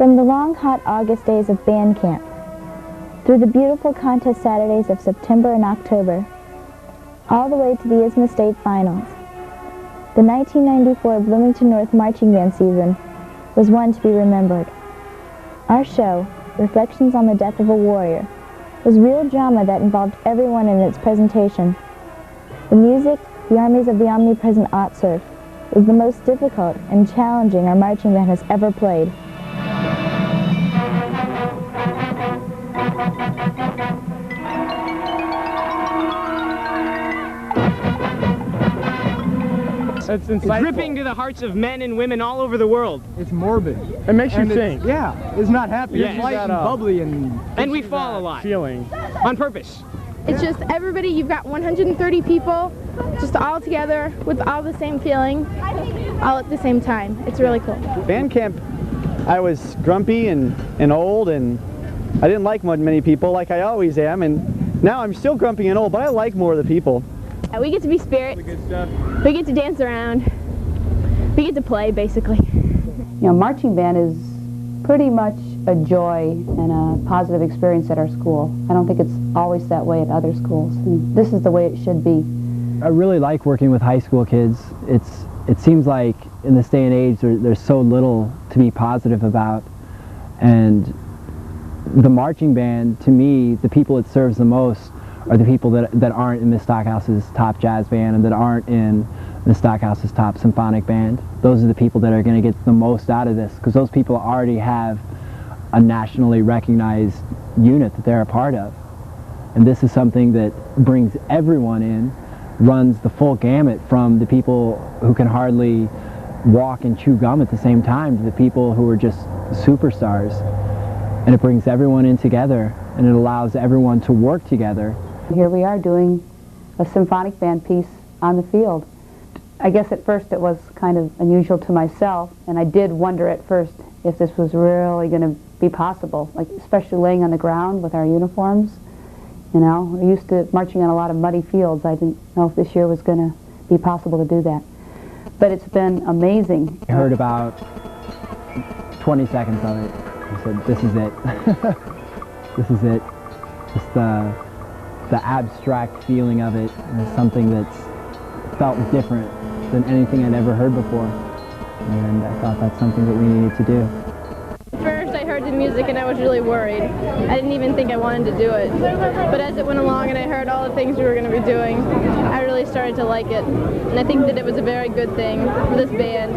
From the long, hot August days of band camp, through the beautiful contest Saturdays of September and October, all the way to the ISSMA State Finals, the 1994 Bloomington North Marching Band season was one to be remembered. Our show, Reflections on the Death of a Warrior, was real drama that involved everyone in its presentation. The music, the Armies of the Omnipresent Otserf, was the most difficult and challenging our marching band has ever played. It's gripping to the hearts of men and women all over the world. It's morbid. It makes you think. Yeah, it's not happy. Yes. It's light and bubbly and we fall a lot. Feeling. On purpose. It's just everybody, you've got 130 people, just all together with all the same feeling, all at the same time. It's really cool. Band camp, I was grumpy and old, and I didn't like many people like I always am, and now I'm still grumpy and old, but I like more of the people. We get to be spirits, we get to dance around, we get to play basically. You know, marching band is pretty much a joy and a positive experience at our school. I don't think it's always that way at other schools, and this is the way it should be. I really like working with high school kids. It seems like in this day and age there's so little to be positive about, and the marching band, to me, the people it serves the most are the people that aren't in Miss Stockhouse's top jazz band and that aren't in Miss Stockhouse's top symphonic band. Those are the people that are going to get the most out of this, because those people already have a nationally recognized unit that they're a part of. And this is something that brings everyone in, runs the full gamut from the people who can hardly walk and chew gum at the same time to the people who are just superstars. And it brings everyone in together, and it allows everyone to work together. Here we are doing a symphonic band piece on the field. I guess at first it was kind of unusual to myself, and I did wonder at first if this was really going to be possible, like especially laying on the ground with our uniforms. You know, we're used to marching on a lot of muddy fields. I didn't know if this year was going to be possible to do that. But it's been amazing. I heard about 20 seconds of it. I said, this is it. This is it. Just the abstract feeling of it is something that's felt different than anything I'd ever heard before. And I thought that's something that we needed to do. First I heard the music and I was really worried. I didn't even think I wanted to do it. But as it went along and I heard all the things we were going to be doing, I really started to like it. And I think that it was a very good thing for this band.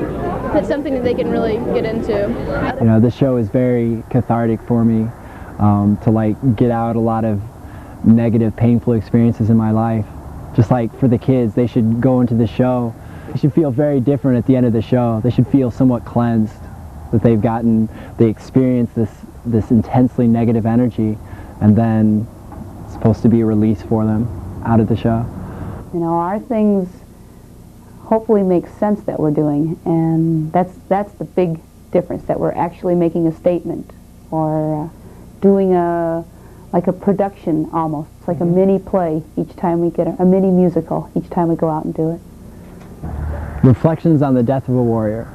It's something that they can really get into. You know, this show is very cathartic for me, to like get out a lot of negative, painful experiences in my life. Just like for the kids, they should go into the show. They should feel very different at the end of the show. They should feel somewhat cleansed, that they experienced this intensely negative energy, and then it's supposed to be a release for them out of the show. You know, our things hopefully make sense that we're doing, and that's the big difference, that we're actually making a statement, or doing like a production almost. It's like a mini play each time we get a mini musical each time we go out and do it. Reflections on the Death of a Warrior.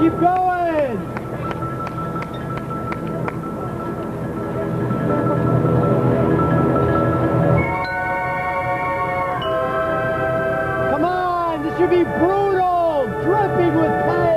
Keep going! Come on! This should be brutal! Dripping with pain!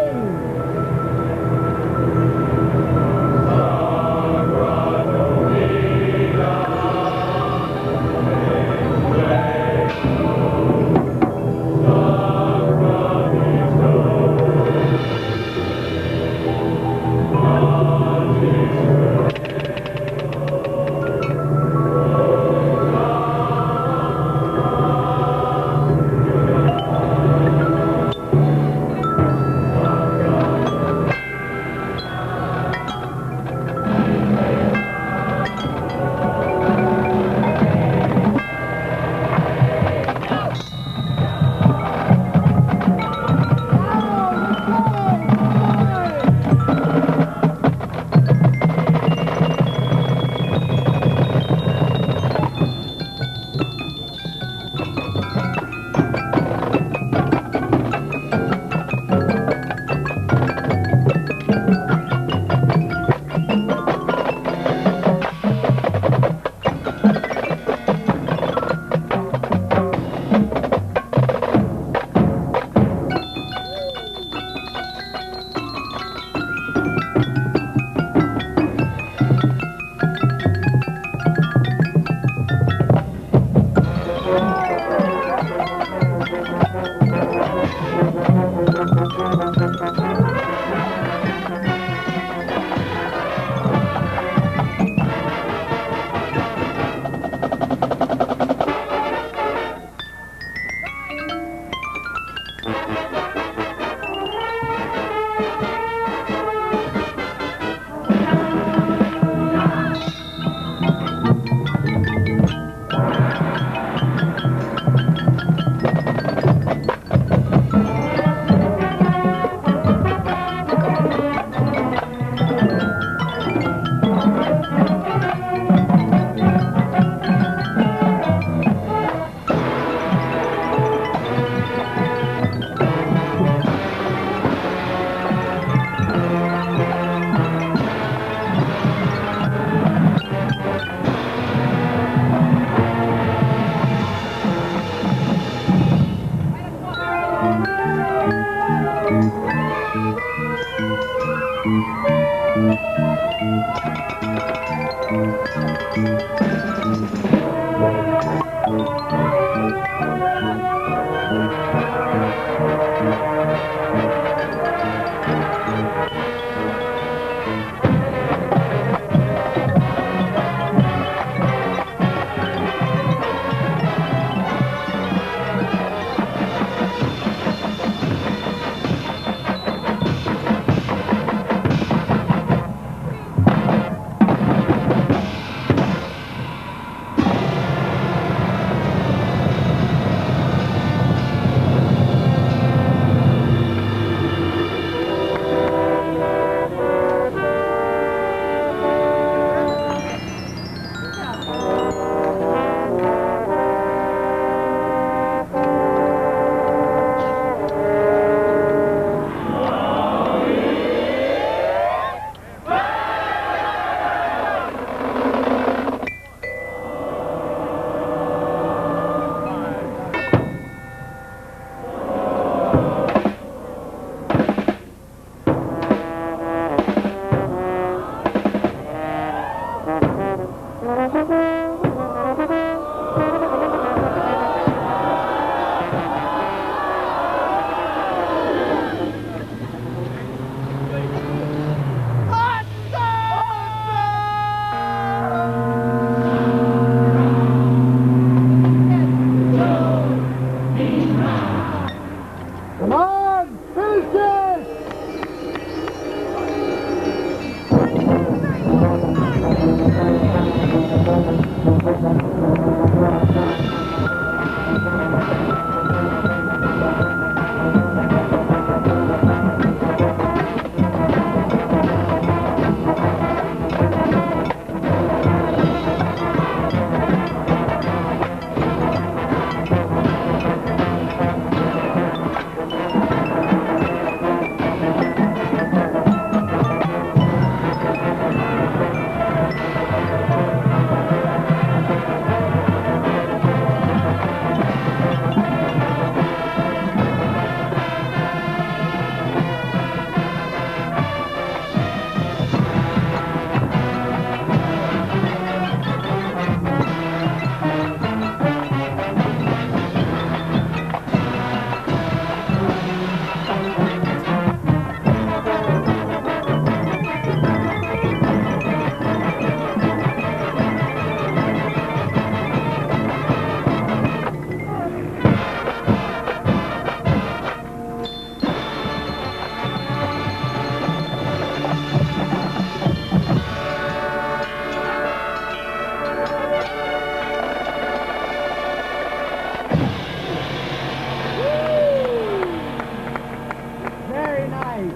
Very nice.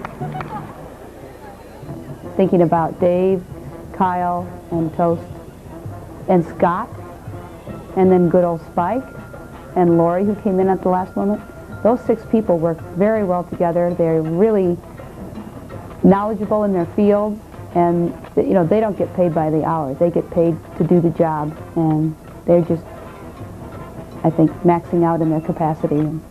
Thinking about Dave, Kyle, and Toast, and Scott, and then good old Spike, and Lori, who came in at the last moment. Those 6 people work very well together. They're really knowledgeable in their fields, and you know, they don't get paid by the hour. They get paid to do the job, and they're just, I think, maxing out in their capacity. And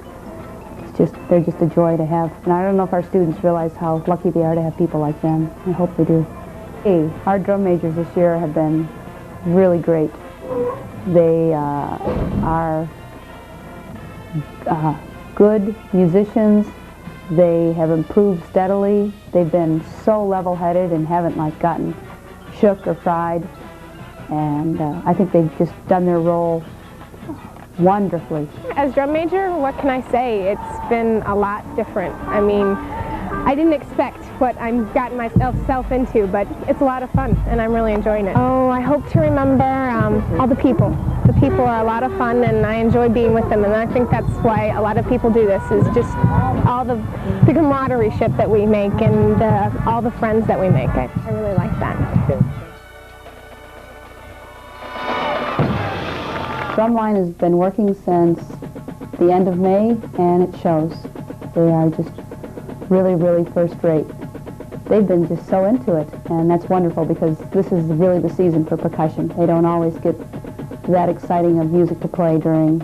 they're just a joy to have. And I don't know if our students realize how lucky they are to have people like them. I hope they do. Hey, our drum majors this year have been really great. They are good musicians. They have improved steadily. They've been so level-headed and haven't like gotten shook or fried. And I think they've just done their role wonderfully. As drum major, what can I say? It's been a lot different. I mean, I didn't expect what I've gotten myself into, but it's a lot of fun, and I'm really enjoying it. Oh, I hope to remember all the people. The people are a lot of fun, and I enjoy being with them, and I think that's why a lot of people do this, is just all the camaraderie that we make and all the friends that we make. I really like that. Drumline has been working since the end of May, and it shows. They are just really, really first rate. They've been just so into it, and that's wonderful because this is really the season for percussion. They don't always get that exciting of music to play during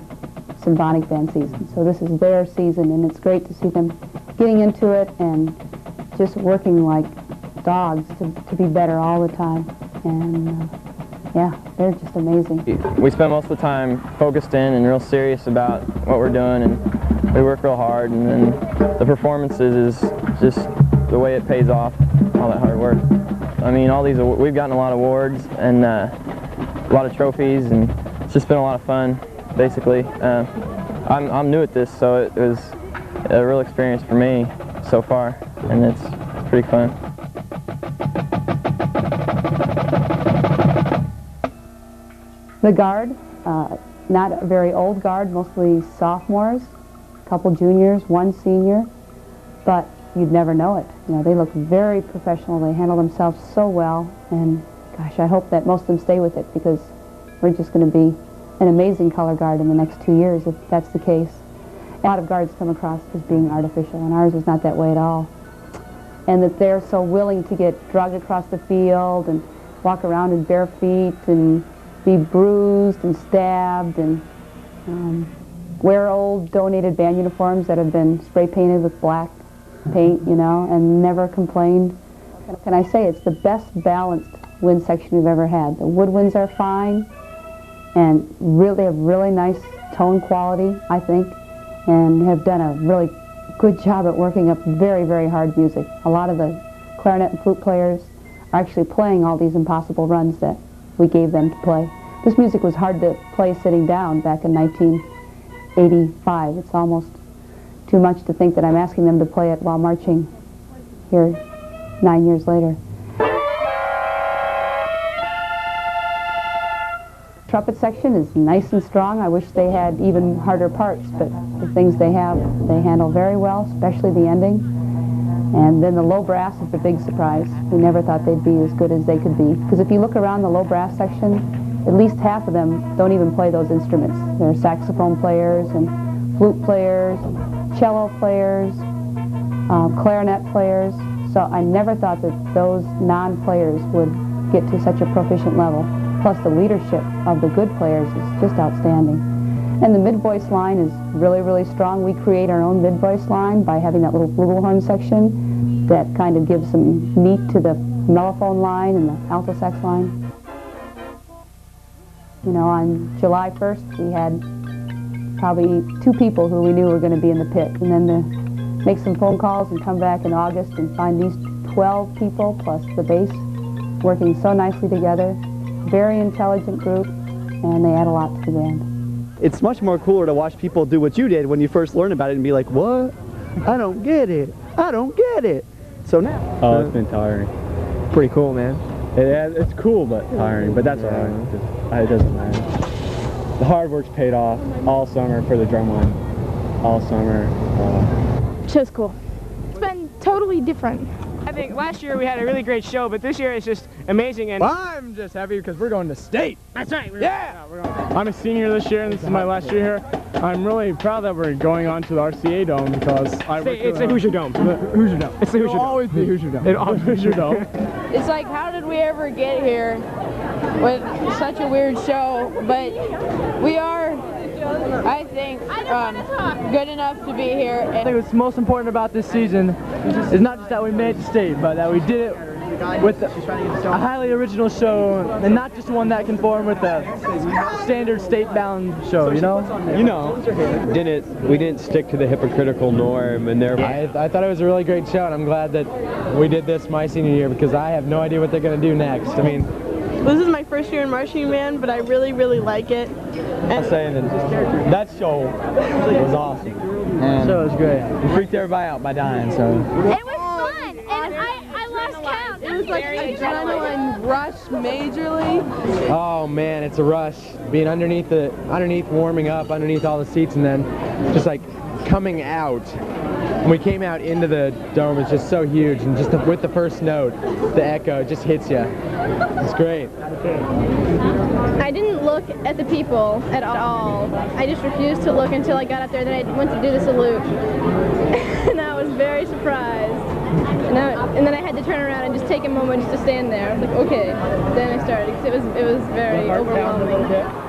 symphonic band season. So this is their season, and it's great to see them getting into it and just working like dogs to be better all the time. And yeah, they're just amazing. We spend most of the time focused in and real serious about what we're doing, and we work real hard, and then the performances is just the way it pays off, all that hard work. I mean, we've gotten a lot of awards and a lot of trophies, and it's just been a lot of fun, basically. I'm new at this, so it was a real experience for me so far, and it's pretty fun. The guard, not a very old guard, mostly sophomores, a couple juniors, 1 senior, but you'd never know it. You know, they look very professional. They handle themselves so well, and gosh, I hope that most of them stay with it, because we're just going to be an amazing color guard in the next 2 years if that's the case. A lot of guards come across as being artificial, and ours is not that way at all. And that they're so willing to get dragged across the field and walk around in bare feet and be bruised and stabbed and wear old donated band uniforms that have been spray painted with black paint, you know, and never complained. Can I say it's the best balanced wind section we've ever had. The woodwinds are fine and really have really nice tone quality, I think, and have done a really good job at working up very, very hard music. A lot of the clarinet and flute players are actually playing all these impossible runs that we gave them to play. This music was hard to play sitting down back in 1985. It's almost too much to think that I'm asking them to play it while marching here 9 years later. Trumpet section is nice and strong. I wish they had even harder parts, but the things they have, they handle very well, especially the ending. And then the low brass is the big surprise. We never thought they'd be as good as they could be. Because if you look around the low brass section, at least half of them don't even play those instruments. There are saxophone players and flute players, cello players, clarinet players. So I never thought that those non-players would get to such a proficient level. Plus the leadership of the good players is just outstanding. And the mid-voice line is really, really strong. We create our own mid-voice line by having that little flugelhorn section that kind of gives some meat to the mellophone line and the alto sax line. You know, on July 1st, we had probably 2 people who we knew were going to be in the pit. And then to make some phone calls and come back in August and find these 12 people plus the bass working so nicely together. Very intelligent group, and they add a lot to the band. It's much more cooler to watch people do what you did when you first learned about it and be like, what? I don't get it. I don't get it. So now. Oh, it's been tiring. Pretty cool, man. It's cool, but tiring. But that's all right. It doesn't matter. The hard work's paid off all summer for the drumline. All summer. Just cool. It's been totally different. I think last year we had a really great show, but this year it's just amazing. And I'm just happy because we're going to state. that's right. I'm a senior this year, and this is my last year here. I'm really proud that we're going on to the RCA Dome because It's the Hoosier Dome. Hoosier Dome. It's the Hoosier It'll Dome. always be Hoosier Dome. It always Hoosier Dome. It's like, how did we ever get here with such a weird show? But we are, I think, good enough to be here. I think what's most important about this season is not just that we made it to state, but that we did it with a highly original show, and not just one that conformed with a standard state-bound show, you know? We didn't stick to the hypocritical norm, and I thought it was a really great show, and I'm glad that we did this my senior year because I have no idea what they're going to do next. I mean, This is my first year in marching band, but I really, really like it. I'm saying that show was awesome. And so it was great. we freaked everybody out by dying, so. It was fun, and I lost count. It was like adrenaline rush majorly. Oh man, it's a rush. Being underneath warming up, underneath all the seats, and then just like coming out. When we came out into the dome, it's just so huge, and just with the first note, the echo just hits you. It's great. I didn't look at the people at all. I just refused to look until I got up there. Then I went to do the salute, and I was very surprised. And then I had to turn around and just take a moment just to stand there. I was like, okay. Then I started because it was very overwhelming.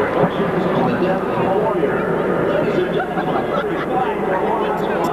Reflections on the death of a warrior. Ladies and gentlemen, 35 performance